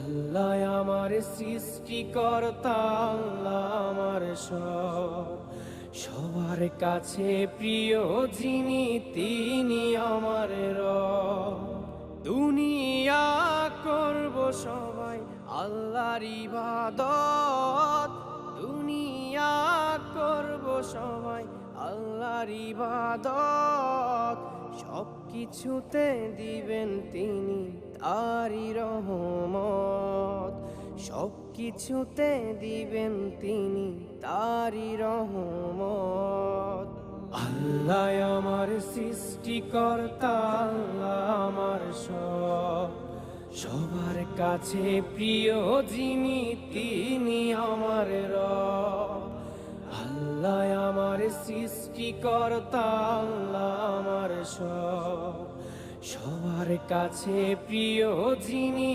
আল্লাহ আমার সৃষ্টিকর্তা, আল্লাহ আমার সব, সবার কাছে প্রিয় যিনি তিনি আমার রব। দুনিয়া করব সবাই আল্লাহর ইবাদত, দুনিয়া করব সবাই আল্লাহর ইবাদত, সব কিছুতে দিবেন তিনি তারি রহমত, সব কিছুতে দিবেন তিনি তারি রহমত। আল্লাহ আমার সৃষ্টিকর্তা, আল্লাহ আমার সব, সবার কাছে প্রিয় যিনি তিনি আমার রব। আল্লাহ আমার সৃষ্টিকর্তা, আল্লাহ আমার সব, সবার কাছে প্রিয় যিনি